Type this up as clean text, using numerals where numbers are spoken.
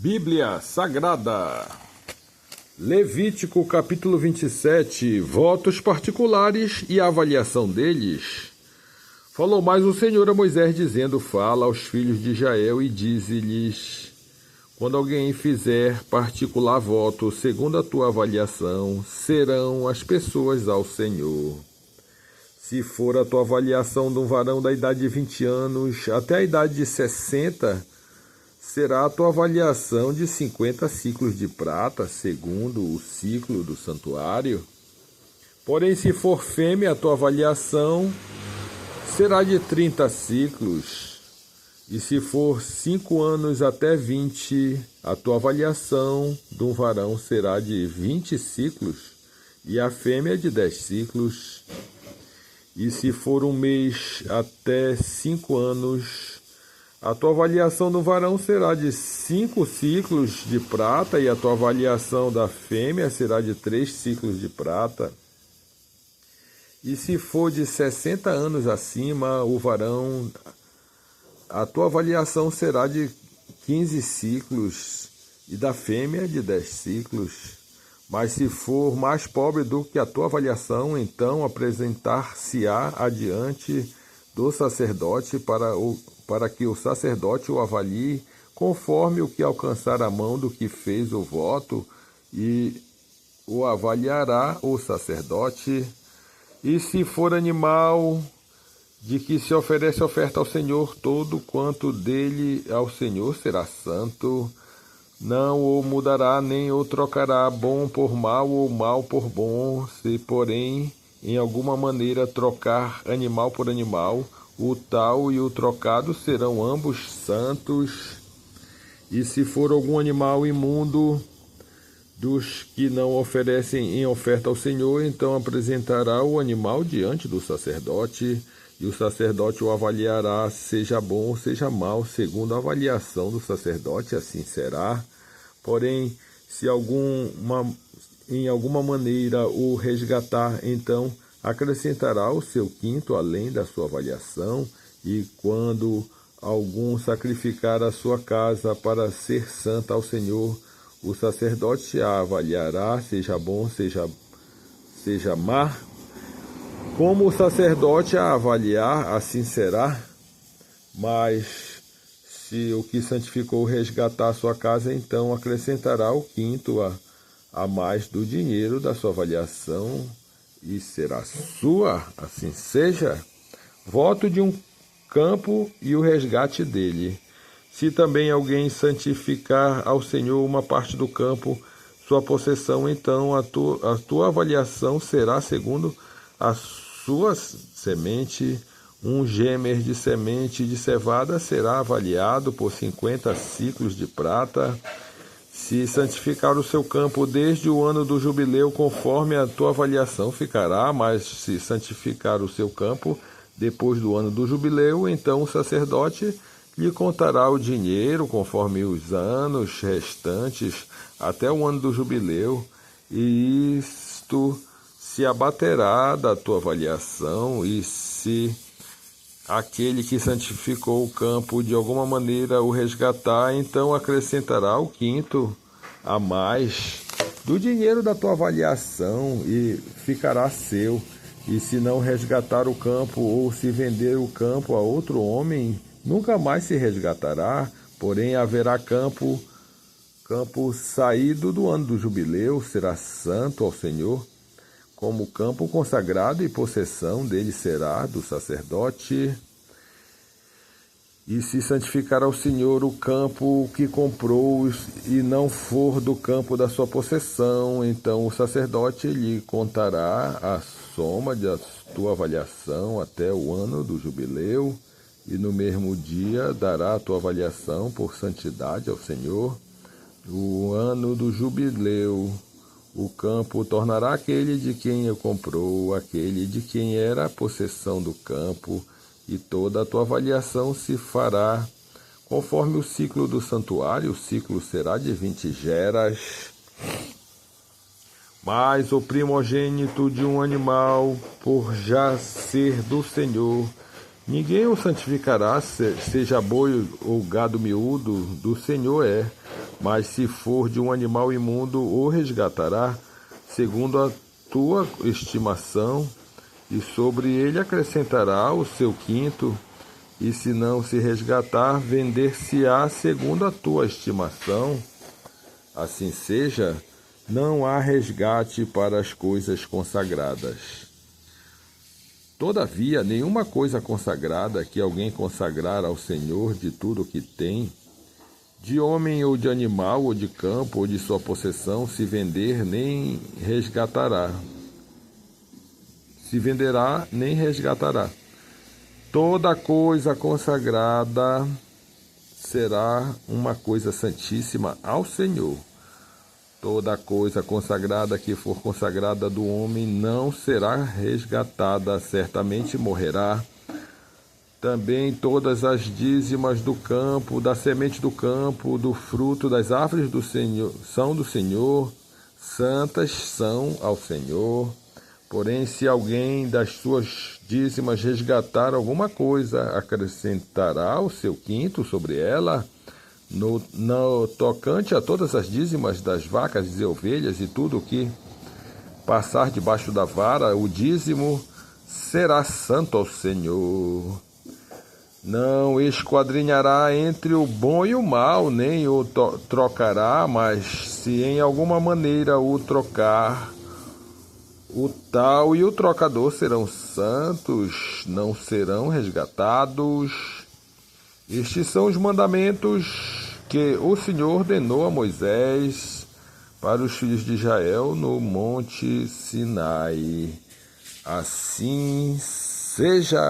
Bíblia Sagrada, Levítico capítulo 27, votos particulares e avaliação deles. Falou mais o Senhor a Moisés, dizendo: fala aos filhos de Israel e dize-lhes: quando alguém fizer particular voto, segundo a tua avaliação, serão as pessoas ao Senhor. Se for a tua avaliação de um varão da idade de 20 anos até a idade de 60, será a tua avaliação de 50 ciclos de prata, segundo o ciclo do santuário. Porém, se for fêmea, a tua avaliação será de 30 ciclos. E se for 5 anos até 20, a tua avaliação de um varão será de 20 ciclos, e a fêmea de 10 ciclos. E se for um mês até 5 anos, a tua avaliação do varão será de 5 ciclos de prata, e a tua avaliação da fêmea será de 3 ciclos de prata. E se for de 60 anos acima, o varão, a tua avaliação será de 15 ciclos, e da fêmea de 10 ciclos. Mas se for mais pobre do que a tua avaliação, então apresentar-se-á adiante do sacerdote para que o sacerdote o avalie conforme o que alcançar a mão do que fez o voto, e o avaliará o sacerdote. E se for animal de que se oferece oferta ao Senhor, todo quanto dele ao Senhor será santo. Não o mudará nem o trocará bom por mal ou mal por bom. Se, porém, em alguma maneira trocar animal por animal, o tal e o trocado serão ambos santos. E se for algum animal imundo dos que não oferecem em oferta ao Senhor, então apresentará o animal diante do sacerdote, e o sacerdote o avaliará, seja bom ou seja mal, segundo a avaliação do sacerdote, assim será. Porém, se em alguma maneira o resgatar, então acrescentará o seu quinto além da sua avaliação. E quando algum sacrificar a sua casa para ser santa ao Senhor, o sacerdote a avaliará, seja bom, seja má. Como o sacerdote a avaliar, assim será. Mas se o que santificou resgatar a sua casa, então acrescentará o quinto a mais do dinheiro da sua avaliação, e será sua, assim seja. Voto de um campo e o resgate dele. Se também alguém santificar ao Senhor uma parte do campo, sua possessão, então a tua avaliação será segundo a sua semente. Um gemer de semente de cevada será avaliado por 50 ciclos de prata. Se santificar o seu campo desde o ano do jubileu, conforme a tua avaliação ficará, mas se santificar o seu campo depois do ano do jubileu, então o sacerdote lhe contará o dinheiro conforme os anos restantes até o ano do jubileu, e isto se abaterá da tua avaliação. E se aquele que santificou o campo de alguma maneira o resgatar, então acrescentará o quinto a mais do dinheiro da tua avaliação, e ficará seu. E se não resgatar o campo, ou se vender o campo a outro homem, nunca mais se resgatará. Porém haverá campo saído do ano do jubileu, será santo ao Senhor, como campo consagrado, e possessão dele será do sacerdote. E se santificar ao Senhor o campo que comprou, e não for do campo da sua possessão, então o sacerdote lhe contará a soma da tua avaliação até o ano do jubileu, e no mesmo dia dará a tua avaliação por santidade ao Senhor. No ano do jubileu, o campo tornará aquele de quem o comprou, aquele de quem era a possessão do campo, e toda a tua avaliação se fará conforme o ciclo do santuário. O ciclo será de 20 geras. Mas o primogênito de um animal, por já ser do Senhor, ninguém o santificará, seja boi ou gado miúdo, do Senhor é. Mas se for de um animal imundo, o resgatará, segundo a tua estimação, e sobre ele acrescentará o seu quinto, e se não se resgatar, vender-se-á segundo a tua estimação. Assim seja, não há resgate para as coisas consagradas. Todavia, nenhuma coisa consagrada que alguém consagrar ao Senhor de tudo o que tem, de homem ou de animal ou de campo ou de sua possessão, se vender nem resgatará. Se venderá nem resgatará. Toda coisa consagrada será uma coisa santíssima ao Senhor. Toda coisa consagrada que for consagrada do homem não será resgatada, certamente morrerá. Também todas as dízimas do campo, da semente do campo, do fruto das árvores do Senhor, são do Senhor, santas são ao Senhor. Porém, se alguém das suas dízimas resgatar alguma coisa, acrescentará o seu quinto sobre ela. No tocante a todas as dízimas das vacas e ovelhas e tudo o que passar debaixo da vara, o dízimo será santo ao Senhor. Não esquadrinhará entre o bom e o mal, nem o trocará, mas se em alguma maneira o trocar, o tal e o trocador serão santos, não serão resgatados. Estes são os mandamentos que o Senhor ordenou a Moisés para os filhos de Israel no monte Sinai. Assim seja.